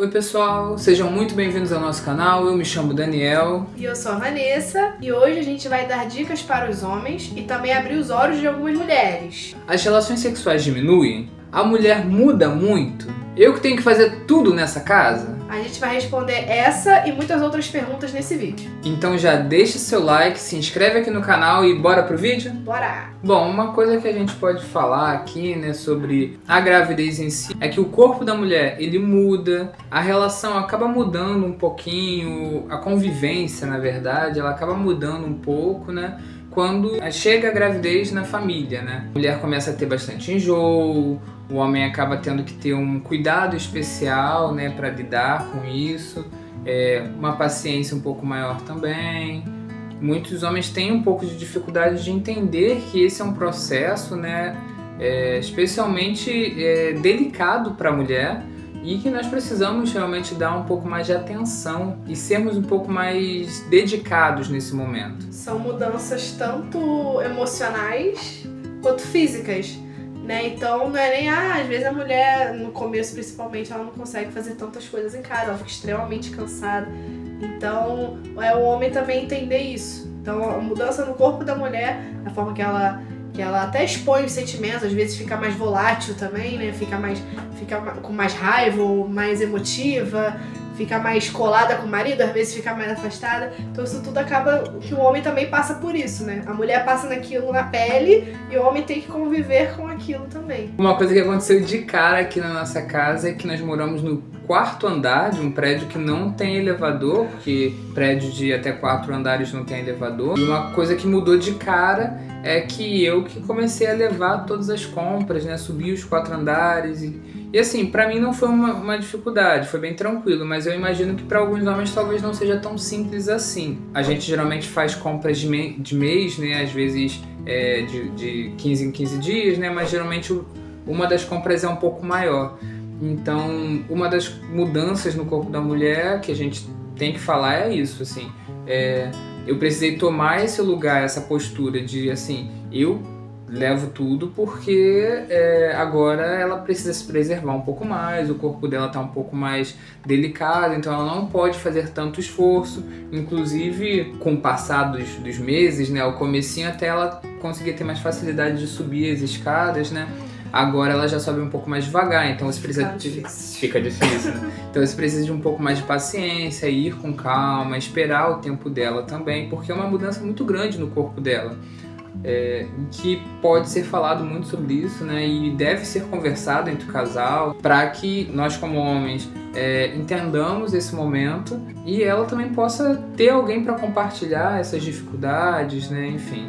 Oi pessoal, sejam muito bem-vindos ao nosso canal, eu me chamo Daniel. E eu sou a Vanessa, e hoje a gente vai dar dicas para os homens e também abrir os olhos de algumas mulheres. As relações sexuais diminuem? A mulher muda muito? Eu que tenho que fazer tudo nessa casa? A gente vai responder essa e muitas outras perguntas nesse vídeo. Então já deixa seu like, se inscreve aqui no canal e bora pro vídeo? Bora! Bom, uma coisa que a gente pode falar aqui, né, sobre a gravidez em si, é que o corpo da mulher, ele muda, a relação acaba mudando um pouquinho, a convivência, na verdade, ela acaba mudando um pouco, né, quando chega a gravidez na família, né. A mulher começa a ter bastante enjoo, o homem acaba tendo que ter um cuidado especial, né, para lidar com isso, uma paciência um pouco maior também. Muitos homens têm um pouco de dificuldade de entender que esse é um processo, né, especialmente delicado para a mulher e que nós precisamos realmente dar um pouco mais de atenção e sermos um pouco mais dedicados nesse momento. São mudanças tanto emocionais quanto físicas, né? Então não é nem, às vezes a mulher, no começo principalmente, ela não consegue fazer tantas coisas em casa, ela fica extremamente cansada. Então, é o homem também entender isso. Então, a mudança no corpo da mulher, a forma que ela até expõe os sentimentos, às vezes fica mais volátil também, né? Fica com mais raiva, ou mais emotiva, fica mais colada com o marido, às vezes fica mais afastada. Então, isso tudo acaba que o homem também passa por isso, né? A mulher passa naquilo na pele e o homem tem que conviver com aquilo também. Uma coisa que aconteceu de cara aqui na nossa casa é que nós moramos no 4º andar de um prédio que não tem elevador, porque prédio de até 4 andares não tem elevador. E uma coisa que mudou de cara é que eu que comecei a levar todas as compras, né, subir os 4 andares e assim, pra mim não foi uma dificuldade, foi bem tranquilo, mas eu imagino que pra alguns homens talvez não seja tão simples assim. A gente geralmente faz compras de mês, né, às vezes de 15 em 15 dias, né, mas geralmente uma das compras é um pouco maior. Então, uma das mudanças no corpo da mulher que a gente tem que falar é isso, assim. Eu precisei tomar esse lugar, essa postura de, assim, eu levo tudo porque agora ela precisa se preservar um pouco mais, o corpo dela está um pouco mais delicado, então ela não pode fazer tanto esforço. Inclusive, com o passar dos meses, né, o comecinho até ela conseguir ter mais facilidade de subir as escadas, né? Agora ela já sobe um pouco mais devagar, então você precisa fica difícil. Né? Então você precisa de um pouco mais de paciência, ir com calma, esperar o tempo dela também, porque é uma mudança muito grande no corpo dela. Que pode ser falado muito sobre isso, né? E deve ser conversado entre o casal para que nós como homens entendamos esse momento e ela também possa ter alguém para compartilhar essas dificuldades, né? Enfim.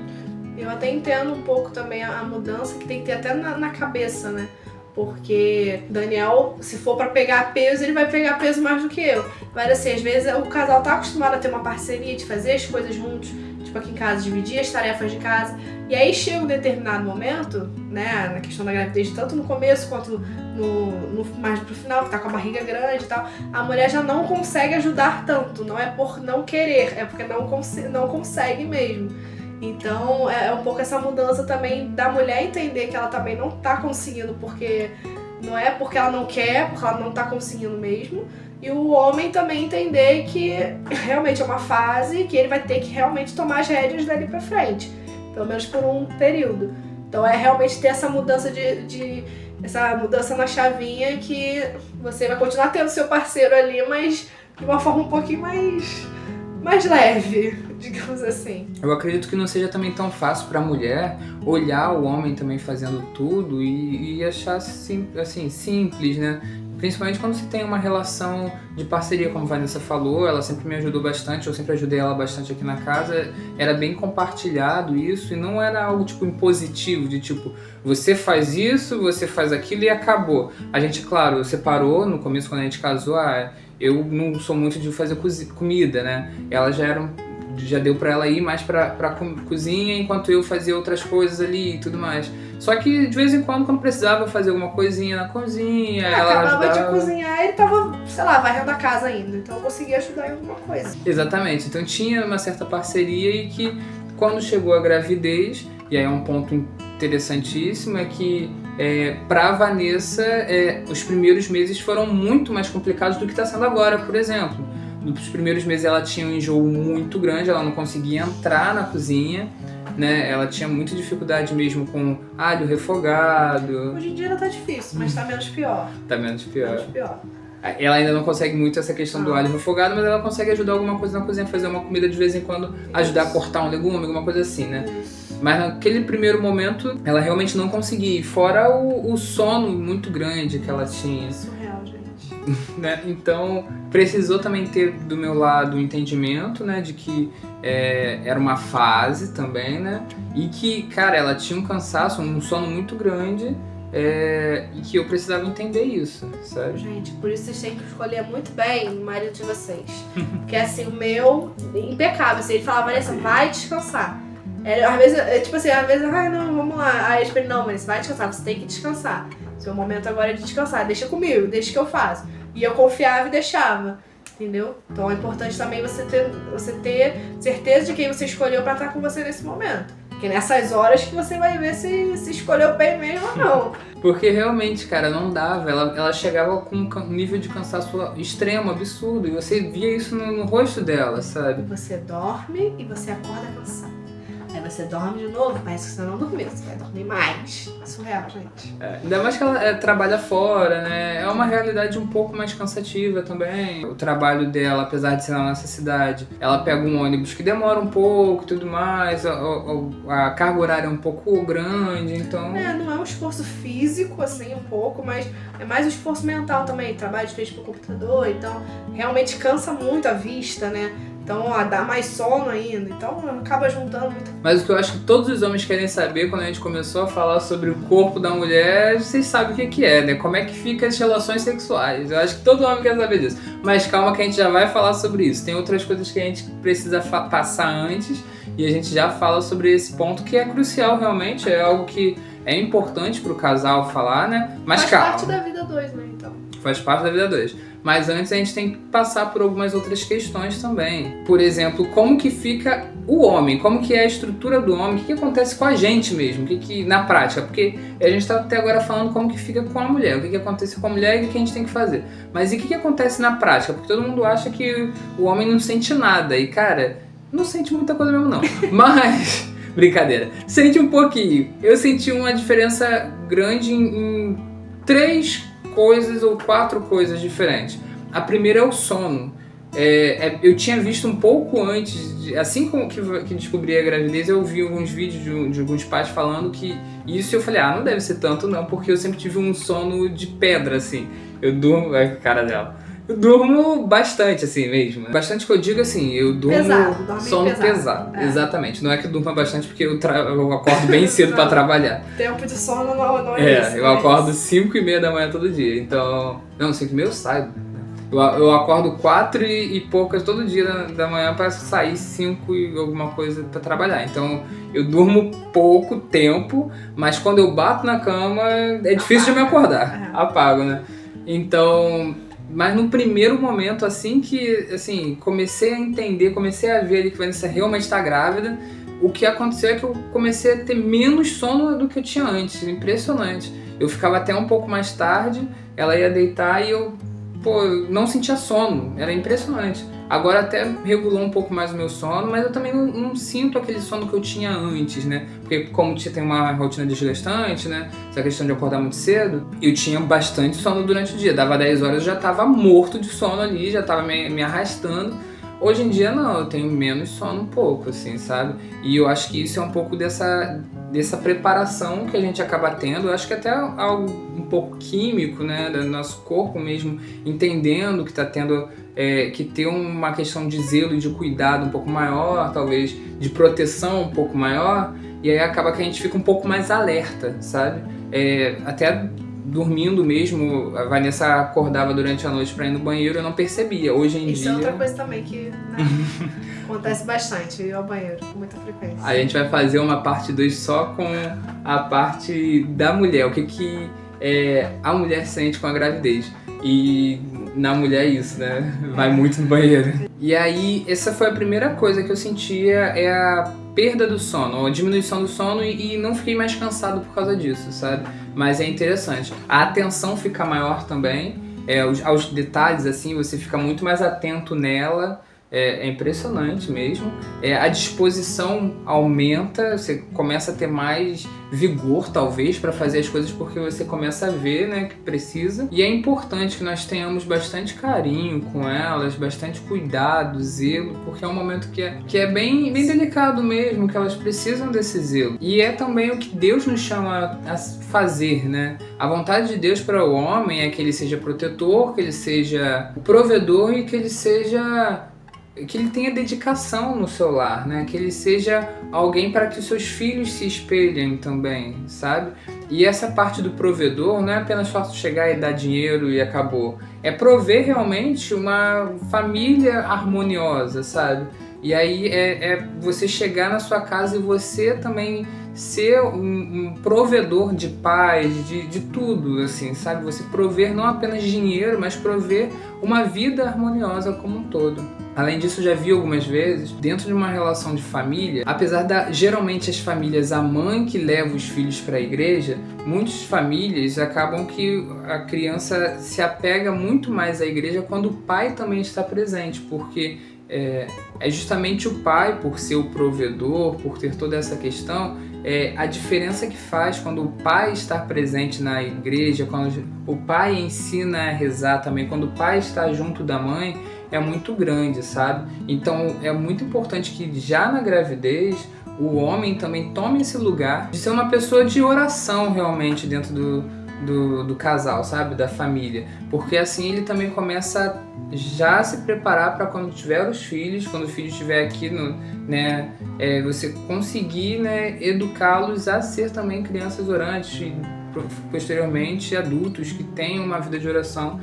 Eu até entendo um pouco também a mudança que tem que ter até na cabeça, né? Porque Daniel, se for pra pegar peso, ele vai pegar peso mais do que eu. Mas assim, às vezes o casal tá acostumado a ter uma parceria, de fazer as coisas juntos, tipo aqui em casa, dividir as tarefas de casa. E aí chega um determinado momento, né, na questão da gravidez, tanto no começo quanto mais pro final, que tá com a barriga grande e tal, a mulher já não consegue ajudar tanto. Não é por não querer, é porque não consegue mesmo. Então é um pouco essa mudança também da mulher entender que ela também não tá conseguindo, porque não é porque ela não quer, porque ela não tá conseguindo mesmo. E o homem também entender que realmente é uma fase que ele vai ter que realmente tomar as rédeas dali pra frente, pelo menos por um período. Então é realmente ter essa mudança essa mudança na chavinha, que você vai continuar tendo seu parceiro ali, mas de uma forma um pouquinho mais leve, digamos assim. Eu acredito que não seja também tão fácil para a mulher olhar o homem também fazendo tudo e achar assim, simples, né? Principalmente quando você tem uma relação de parceria, como a Vanessa falou, ela sempre me ajudou bastante, eu sempre ajudei ela bastante aqui na casa, era bem compartilhado isso e não era algo tipo impositivo, de tipo, você faz isso, você faz aquilo e acabou. A gente, claro, separou no começo quando a gente casou, eu não sou muito de fazer comida, né? Ela já deu pra ela ir mais pra cozinha, enquanto eu fazia outras coisas ali e tudo mais. Só que de vez em quando precisava fazer alguma coisinha na cozinha, ela acabava ajudava. de cozinhar e ele tava, sei lá, varrendo a casa ainda, então eu conseguia ajudar em alguma coisa. Exatamente, então tinha uma certa parceria e que quando chegou a gravidez, e aí é um ponto interessantíssimo, é que pra Vanessa, os primeiros meses foram muito mais complicados do que está sendo agora, por exemplo. Nos primeiros meses ela tinha um enjoo muito grande, ela não conseguia entrar na cozinha, né? Ela tinha muita dificuldade mesmo com alho refogado. Hoje em dia ela tá difícil, mas tá menos pior. Tá menos pior. Menos pior. Ela ainda não consegue muito essa questão do alho refogado, mas ela consegue ajudar alguma coisa na cozinha, fazer uma comida de vez em quando, ajudar a cortar um legume, alguma coisa assim, né? Mas naquele primeiro momento, ela realmente não conseguia. Fora o sono muito grande que ela tinha. Surreal, gente. Né? Então, precisou também ter do meu lado o entendimento, né? De que era uma fase também, né? E que, cara, ela tinha um cansaço, um sono muito grande. E que eu precisava entender isso, sabe? Gente, por isso vocês têm que escolher muito bem o marido de vocês. Porque assim, o meu, impecável. Assim, ele falava, Vanessa, vai descansar. Às vezes, não, vamos lá. Aí eu falei, não, Vanessa, vai descansar, você tem que descansar. Seu momento agora é de descansar, deixa comigo, deixa que eu faço. E eu confiava e deixava, entendeu? Então é importante também você ter certeza de quem você escolheu pra estar com você nesse momento. Porque nessas horas que você vai ver se escolheu bem mesmo ou não. Porque realmente, cara, não dava. Ela chegava com um nível de cansaço extremo, absurdo. E você via isso no rosto dela, sabe? Você dorme e você acorda cansado. Aí você dorme de novo, parece que você não dormiu. Você vai dormir mais. É surreal, gente. Ainda mais que ela trabalha fora, né? É uma realidade um pouco mais cansativa também. O trabalho dela, apesar de ser na nossa cidade, ela pega um ônibus que demora um pouco e tudo mais. A carga horária é um pouco grande, então... Não é um esforço físico, assim, um pouco, mas é mais um esforço mental também. Trabalho feito pro computador, então realmente cansa muito a vista, né? Então, dá mais sono ainda. Então, acaba juntando muito. Mas o que eu acho que todos os homens querem saber, quando a gente começou a falar sobre o corpo da mulher, vocês sabem o que é, né? Como é que ficam as relações sexuais. Eu acho que todo homem quer saber disso. Mas calma que a gente já vai falar sobre isso. Tem outras coisas que a gente precisa passar antes. E a gente já fala sobre esse ponto que é crucial realmente. É algo que é importante pro casal falar, né? Mas calma. Faz parte da vida 2, né? Então. Faz parte da vida 2. Mas antes a gente tem que passar por algumas outras questões também. Por exemplo, como que fica o homem? Como que é a estrutura do homem? O que acontece com a gente mesmo? O que na prática? Porque a gente está até agora falando como que fica com a mulher. O que acontece com a mulher e o que a gente tem que fazer. Mas e o que acontece na prática? Porque todo mundo acha que o homem não sente nada. E, cara, não sente muita coisa mesmo não. Mas... Brincadeira. Sente um pouquinho. Eu senti uma diferença grande em 3 coisas ou 4 coisas diferentes. A primeira é o sono. Eu tinha visto um pouco antes, assim como que descobri a gravidez, eu vi alguns vídeos de alguns pais falando que isso, eu falei, não deve ser tanto não, porque eu sempre tive um sono de pedra, assim. Eu durmo, a cara dela. Eu durmo bastante, assim mesmo. Bastante que eu digo assim, eu durmo sono pesado. Exatamente. Não é que eu durma bastante porque eu acordo bem cedo pra trabalhar. Tempo de sono não é isso. Eu acordo 5h30 da manhã todo dia. Então, não, 5h30 eu saio. Eu acordo 4 e poucas todo dia da manhã pra sair 5 e alguma coisa pra trabalhar. Então, eu durmo pouco tempo, mas quando eu bato na cama, é difícil de me acordar. Apago, né? Então... Mas no primeiro momento, assim que comecei a entender, comecei a ver ali que a Vanessa realmente está grávida, o que aconteceu é que eu comecei a ter menos sono do que eu tinha antes. Impressionante. Eu ficava até um pouco mais tarde, ela ia deitar e eu não sentia sono. Era impressionante. Agora até regulou um pouco mais o meu sono, mas eu também não sinto aquele sono que eu tinha antes, né? Porque como tem uma rotina desgastante, né? Essa questão de acordar muito cedo, eu tinha bastante sono durante o dia. Dava 10 horas, eu já tava morto de sono ali, já tava me arrastando. Hoje em dia não, eu tenho menos sono um pouco, assim, sabe? E eu acho que isso é um pouco dessa preparação que a gente acaba tendo. Eu acho que até algo um pouco químico, né? Do nosso corpo mesmo, entendendo que tá tendo... que ter uma questão de zelo e de cuidado um pouco maior, talvez de proteção um pouco maior, e aí acaba que a gente fica um pouco mais alerta, sabe? Até dormindo mesmo, a Vanessa acordava durante a noite pra ir no banheiro, eu não percebia. Hoje em dia... Isso é outra coisa também que acontece bastante, ir ao banheiro com muita frequência. A gente vai fazer uma parte 2 só com a parte da mulher, o que a mulher sente com a gravidez. E na mulher é isso, né? Vai muito no banheiro. E aí, essa foi a primeira coisa que eu sentia, perda do sono, ou diminuição do sono e não fiquei mais cansado por causa disso, sabe? Mas é interessante. A atenção fica maior também, aos detalhes, assim, você fica muito mais atento nela. É impressionante mesmo. A disposição aumenta, você começa a ter mais vigor, talvez, para fazer as coisas, porque você começa a ver, né, que precisa. E é importante que nós tenhamos bastante carinho com elas, bastante cuidado, zelo, porque é um momento que é bem delicado mesmo, que elas precisam desse zelo. E é também o que Deus nos chama a fazer, né? A vontade de Deus para o homem é que ele seja protetor, que ele seja provedor e que ele tenha dedicação no seu lar, né? Que ele seja alguém para que os seus filhos se espelhem também, sabe? E essa parte do provedor não é apenas só chegar e dar dinheiro e acabou. É prover realmente uma família harmoniosa, sabe? E aí é você chegar na sua casa e você também ser um provedor de paz, de tudo, assim, sabe? Você prover não apenas dinheiro, mas prover uma vida harmoniosa como um todo. Além disso, já vi algumas vezes, dentro de uma relação de família, apesar geralmente as famílias, a mãe que leva os filhos para a igreja, muitas famílias acabam que a criança se apega muito mais à igreja quando o pai também está presente, porque é justamente o pai, por ser o provedor, por ter toda essa questão, a diferença que faz quando o pai está presente na igreja, quando o pai ensina a rezar também, quando o pai está junto da mãe, é muito grande, sabe? Então é muito importante que já na gravidez o homem também tome esse lugar de ser uma pessoa de oração realmente dentro do casal, sabe? Da família. Porque assim ele também começa a já se preparar para quando tiver os filhos, quando o filho estiver aqui, você conseguir, né, educá-los a ser também crianças orantes e posteriormente adultos que tenham uma vida de oração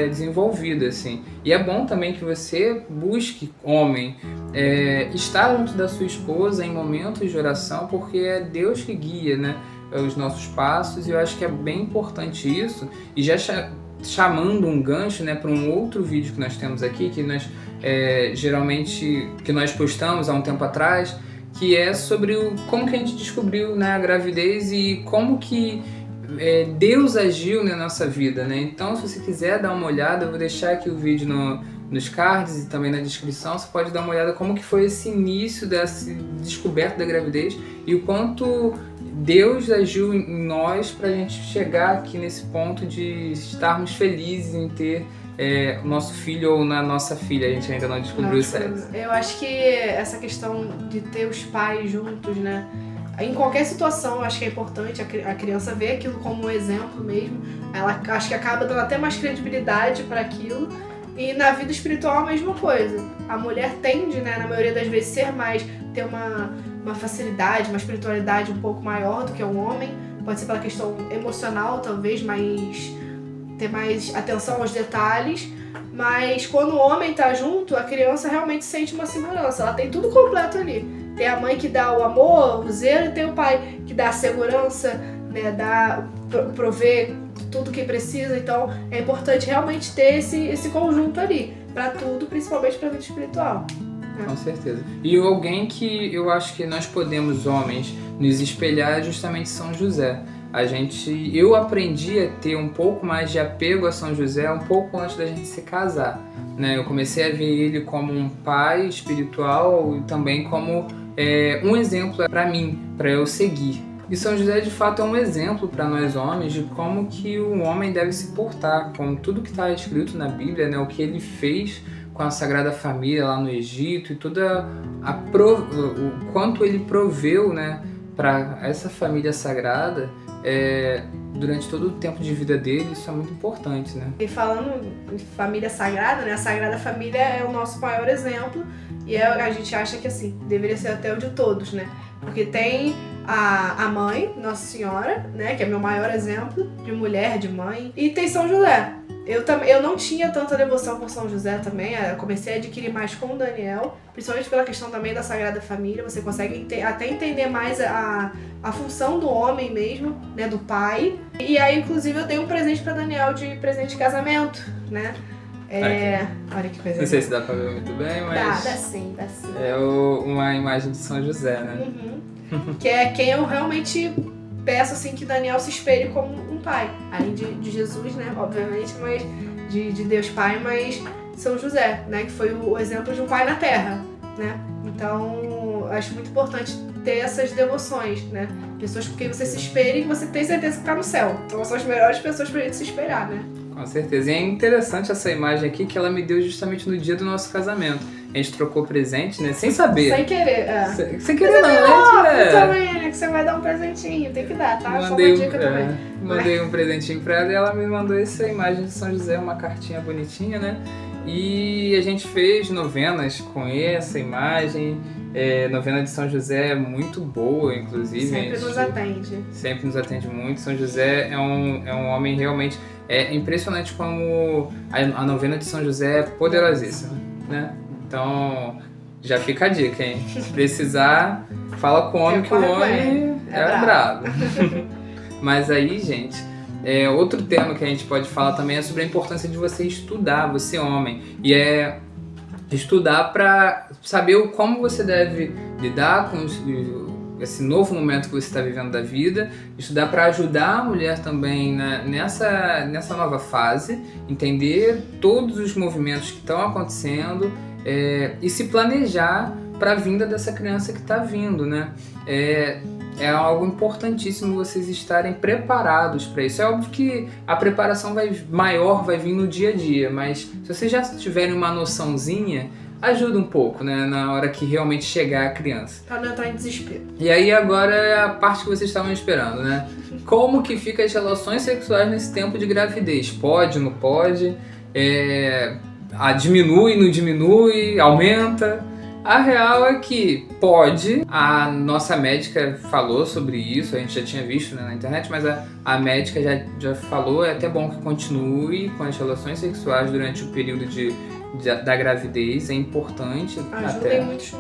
desenvolvida, assim. E é bom também que você busque, homem, estar junto da sua esposa em momentos de oração, porque é Deus que guia, né, os nossos passos, e eu acho que é bem importante isso. E já chamando um gancho, né, para um outro vídeo que nós temos aqui, que nós geralmente que nós postamos há um tempo atrás, que é sobre como que a gente descobriu, né, a gravidez e como que Deus agiu na nossa vida, né? Então, se você quiser dar uma olhada, eu vou deixar aqui o vídeo nos cards e também na descrição. Você pode dar uma olhada como que foi esse início dessa descoberta da gravidez e o quanto Deus agiu em nós para a gente chegar aqui nesse ponto de estarmos felizes em ter o nosso filho ou na nossa filha. A gente ainda não descobriu o sexo. Eu acho que essa questão de ter os pais juntos, né? Em qualquer situação, eu acho que é importante a criança ver aquilo como um exemplo mesmo. Ela acho que acaba dando até mais credibilidade para aquilo. E na vida espiritual a mesma coisa. A mulher tende, né, na maioria das vezes, ter uma facilidade, uma espiritualidade um pouco maior do que o homem. Pode ser pela questão emocional, talvez, ter mais atenção aos detalhes. Mas quando o homem tá junto, a criança realmente sente uma segurança. Ela tem tudo completo ali. Tem a mãe que dá o amor, o zelo, e tem o pai que dá a segurança, né, prover tudo que precisa. Então é importante realmente ter esse conjunto ali, para tudo, principalmente para a vida espiritual. Com certeza. E alguém que eu acho que nós podemos, homens, nos espelhar é justamente São José. Eu aprendi a ter um pouco mais de apego a São José um pouco antes da gente se casar, né? Eu comecei a ver ele como um pai espiritual e também como um exemplo para mim, para eu seguir. E São José, de fato, é um exemplo para nós homens de como que o homem deve se portar com tudo que está escrito na Bíblia, né? O que ele fez com a Sagrada Família lá no Egito e toda o quanto ele proveu, né, para essa família sagrada durante todo o tempo de vida dele. Isso é muito importante, né? E falando em família sagrada, né, a Sagrada Família é o nosso maior exemplo e a gente acha que assim, deveria ser até o de todos, né? Porque tem a mãe, Nossa Senhora, né, que é meu maior exemplo de mulher, de mãe, e tem São José. Eu não tinha tanta devoção por São José também, eu comecei a adquirir mais com o Daniel, principalmente pela questão também da Sagrada Família. Você consegue até entender mais a função do homem mesmo, né, do pai. E aí, inclusive, eu dei um presente para Daniel de presente de casamento, né? Olha que coisa. Não sei se dá pra ver muito bem, mas... Dá sim, dá sim. É uma imagem de São José, né? Que é quem eu realmente peço, assim, que Daniel se espelhe como um pai. Além de Jesus, né, obviamente, mas de Deus Pai, mas São José, né, que foi o exemplo de um pai na terra, né? Então, acho muito importante ter essas devoções, né? Pessoas com quem você se espelha e você tem certeza que tá no céu. Então, são as melhores pessoas pra gente se espelhar, né? Com certeza. E é interessante essa imagem aqui que ela me deu justamente no dia do nosso casamento. A gente trocou presente, né? Sem saber. Sem querer, Sem querer, não, né? também, né? Que você vai dar um presentinho, tem que dar, tá? Mandei Só uma dica também. Mandei um presentinho pra ela e ela me mandou essa imagem de São José, uma cartinha bonitinha, né? E a gente fez novenas com essa imagem. Novena de São José é muito boa, inclusive. Sempre nos atende. Sempre nos atende muito. São José é um homem realmente... É impressionante como a novena de São José é poderosíssima, né? Então, já fica a dica, hein? Se precisar, fala com o homem, que o homem é brabo. Mas aí, gente, outro tema que a gente pode falar também é sobre a importância de você estudar, você homem. E estudar para saber como você deve lidar com esse novo momento que você está vivendo da vida, estudar para ajudar a mulher também nessa nova fase, entender todos os movimentos que estão acontecendo e se planejar para a vinda dessa criança que está vindo, né? É algo importantíssimo vocês estarem preparados para isso. É óbvio que a preparação maior vai vir no dia a dia, mas se vocês já tiverem uma noçãozinha, ajuda um pouco, né, na hora que realmente chegar a criança. Pra não entrar em desespero. E aí agora é a parte que vocês estavam esperando, né? Como que ficam as relações sexuais nesse tempo de gravidez? Pode, não pode? Diminui, não diminui? Aumenta? A real é que pode. A nossa médica falou sobre isso, a gente já tinha visto, né, na internet, mas a médica já falou, é até bom que continue com as relações sexuais durante o período da gravidez, é importante. Ajuda em muitos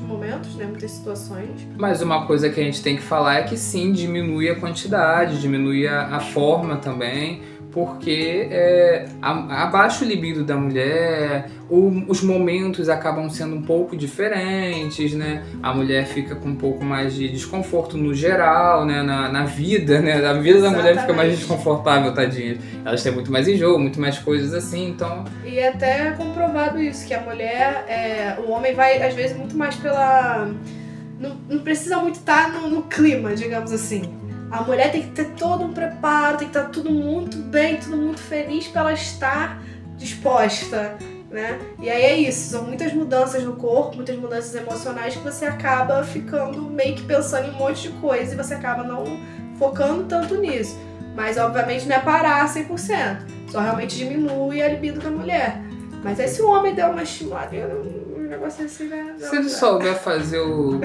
momentos, né? Muitas situações. Mas uma coisa que a gente tem que falar é que sim, diminui a quantidade, diminui a forma também, porque abaixa o libido da mulher, os momentos acabam sendo um pouco diferentes, né? A mulher fica com um pouco mais de desconforto no geral, né? Na vida, né? A vida da mulher fica mais desconfortável, tadinha. Elas têm muito mais enjoo, muito mais coisas assim, então... E até é comprovado isso, que a mulher, o homem vai, às vezes, muito mais pela... Não precisa muito estar no clima, digamos assim. A mulher tem que ter todo um preparo, tem que estar tudo muito bem, tudo muito feliz para ela estar disposta, né? E aí é isso, são muitas mudanças no corpo, muitas mudanças emocionais que você acaba ficando meio que pensando em um monte de coisa e você acaba não focando tanto nisso. Mas obviamente não é parar 100%, só realmente diminui a libido da mulher. Mas aí se o homem der uma estimuladinha, um negócio assim, né? Se ele souber fazer o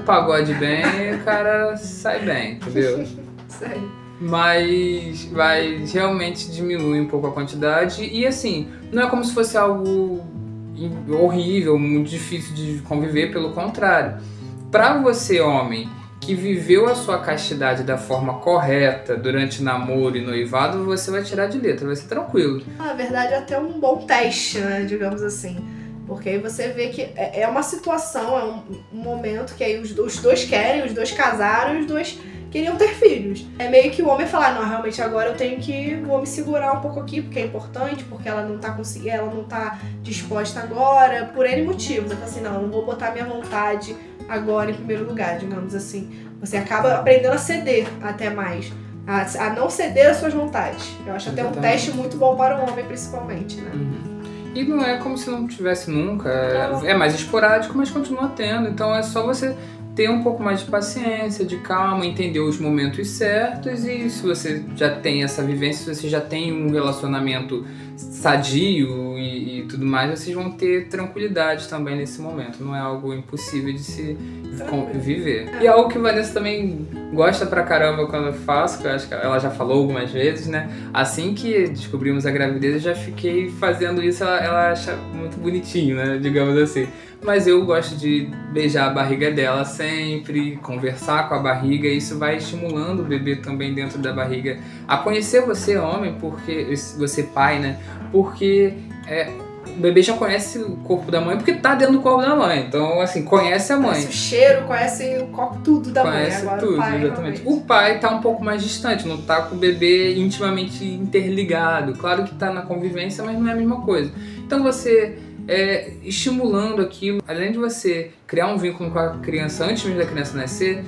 pagode bem, o cara sai bem, entendeu? Sério. Mas realmente diminui um pouco a quantidade e assim, não é como se fosse algo horrível, muito difícil de conviver, pelo contrário. Pra você, homem, que viveu a sua castidade da forma correta durante namoro e noivado, você vai tirar de letra, vai ser tranquilo. Na verdade, é até um bom teste, né, digamos assim. Porque aí você vê que é uma situação, é um momento que aí os dois querem, os dois casaram e os dois queriam ter filhos. É meio que o homem falar, não, realmente agora vou me segurar um pouco aqui, porque é importante, porque ela não tá conseguindo, ela não tá disposta agora, por N motivos. Eu falo assim, não, eu não vou botar minha vontade agora em primeiro lugar, digamos assim. Você acaba aprendendo a ceder até mais, a não ceder às suas vontades. Eu acho até um teste muito bom para o homem, principalmente, né? E não é como se não tivesse nunca, é mais esporádico, mas continua tendo. Então é só você ter um pouco mais de paciência, de calma, entender os momentos certos e se você já tem essa vivência, se você já tem um relacionamento sadio e tudo mais, vocês vão ter tranquilidade também nesse momento. Não é algo impossível de se viver. E é algo que a Vanessa também gosta pra caramba quando eu faço, que eu acho que ela já falou algumas vezes, né? Assim que descobrimos a gravidez, eu já fiquei fazendo isso, ela acha muito bonitinho, né? Digamos assim. Mas eu gosto de beijar a barriga dela sempre, conversar com a barriga, e isso vai estimulando o bebê também dentro da barriga a conhecer você, homem, porque você pai, né? Porque o bebê já conhece o corpo da mãe porque tá dentro do corpo da mãe. Então, assim, conhece a mãe. Conhece o cheiro, conhece o corpo, tudo da mãe. Conhece Agora tudo, o pai, exatamente. realmente. O pai tá um pouco mais distante, não tá com o bebê intimamente interligado. Claro que tá na convivência, mas não é a mesma coisa. Então você estimulando aquilo, além de você criar um vínculo com a criança antes mesmo da criança nascer,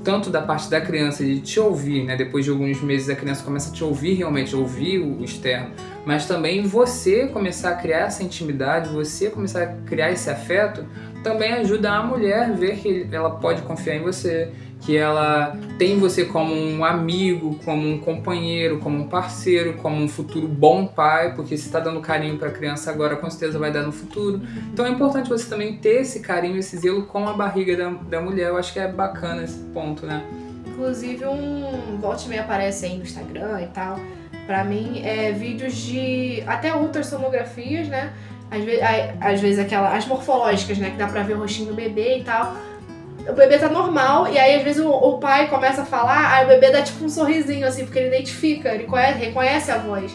tanto da parte da criança de te ouvir, né? Depois de alguns meses a criança começa a te ouvir realmente, ouvir o externo, mas também você começar a criar essa intimidade, você começar a criar esse afeto, também ajuda a mulher a ver que ela pode confiar em você, que ela tem você como um amigo, como um companheiro, como um parceiro, como um futuro bom pai, porque se está dando carinho para a criança agora, com certeza vai dar no futuro. Então é importante você também ter esse carinho, esse zelo com a barriga da mulher. Eu acho que é bacana esse ponto, né? Inclusive volta e meia aparece aí no Instagram e tal, pra mim, vídeos de até ultrassonografias, né? Às vezes as morfológicas, né? Que dá pra ver o rostinho do bebê e tal. O bebê tá normal, e aí às vezes o pai começa a falar, aí o bebê dá tipo um sorrisinho, assim, porque ele identifica, ele reconhece a voz.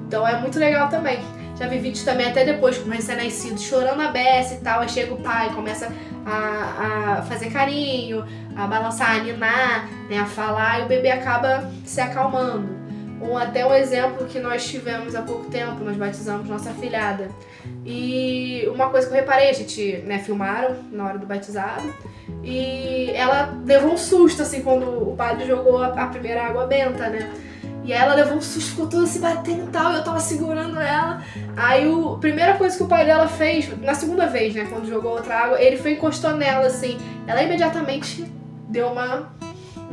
Então é muito legal também. Já vi vídeos também até depois, com o recém-nascido chorando a beça e tal, aí chega o pai, começa a fazer carinho, a balançar, a ninar, né, a falar, e o bebê acaba se acalmando. Ou até um exemplo que nós tivemos há pouco tempo, nós batizamos nossa afilhada. E uma coisa que eu reparei, a gente, né, filmaram na hora do batizado, e ela levou um susto, assim, quando o padre jogou a primeira água benta, né? E ela levou um susto, ficou toda se batendo e tal, e eu tava segurando ela. Aí a primeira coisa que o pai dela fez, na segunda vez, né, quando jogou outra água, ele foi encostou nela, assim. Ela imediatamente deu uma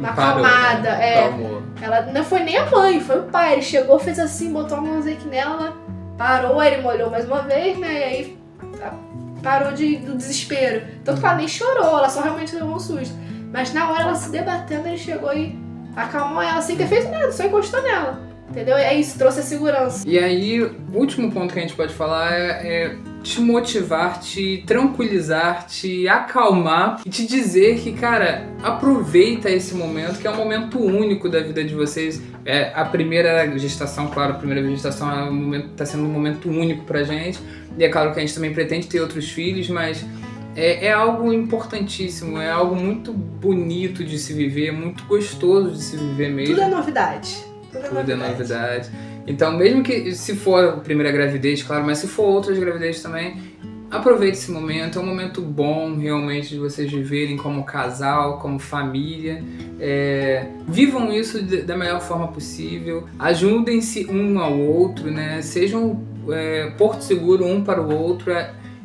acalmada. Calmou. Ela não foi nem a mãe, foi o pai. Ele chegou, fez assim, botou a mãozinha aqui nela, parou, aí ele molhou mais uma vez, né, e aí parou do desespero. Tanto que ela nem chorou, ela só realmente levou um susto. Mas na hora ela se debatendo, ele chegou e acalmou ela sem ter feito nada, só encostou nela. Entendeu? É isso, trouxe a segurança. E aí, o último ponto que a gente pode falar é te motivar, te tranquilizar, te acalmar e te dizer que, cara, aproveita esse momento, que é um momento único da vida de vocês. A primeira gestação, claro, a primeira gestação tá sendo um momento único pra gente. E é claro que a gente também pretende ter outros filhos, mas é algo importantíssimo, é algo muito bonito de se viver, muito gostoso de se viver mesmo. Tudo é novidade. Tudo é novidade. Então, mesmo que se for a primeira gravidez, claro, mas se for outras gravidezes também, aproveite esse momento. É um momento bom, realmente, de vocês viverem como casal, como família. Vivam isso da melhor forma possível. Ajudem-se um ao outro, né? Sejam porto seguro um para o outro.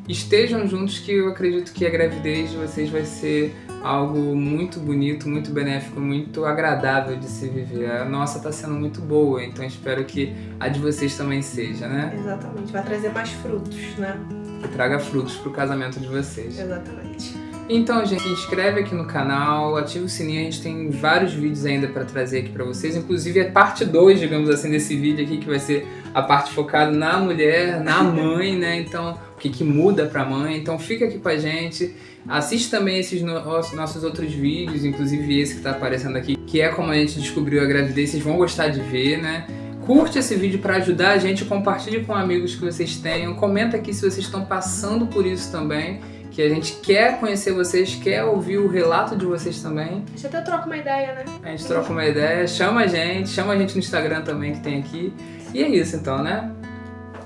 Estejam juntos, que eu acredito que a gravidez de vocês vai ser algo muito bonito, muito benéfico, muito agradável de se viver. A nossa está sendo muito boa, então espero que a de vocês também seja, né? Exatamente, vai trazer mais frutos, né? Que traga frutos pro casamento de vocês. Exatamente. Então, gente, se inscreve aqui no canal, ativa o sininho, a gente tem vários vídeos ainda para trazer aqui para vocês, inclusive a parte 2, digamos assim, desse vídeo aqui, que vai ser a parte focada na mulher, na mãe, né? Então, o que muda pra mãe. Então, fica aqui com a gente, assiste também esses nossos outros vídeos, inclusive esse que tá aparecendo aqui, que é como a gente descobriu a gravidez, vocês vão gostar de ver, né? Curte esse vídeo para ajudar a gente, compartilhe com amigos que vocês tenham, comenta aqui se vocês estão passando por isso também, que a gente quer conhecer vocês, quer ouvir o relato de vocês também. A gente até troca uma ideia, né? A gente troca uma ideia, chama a gente no Instagram também que tem aqui. E é isso então, né?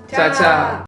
Tchau, tchau!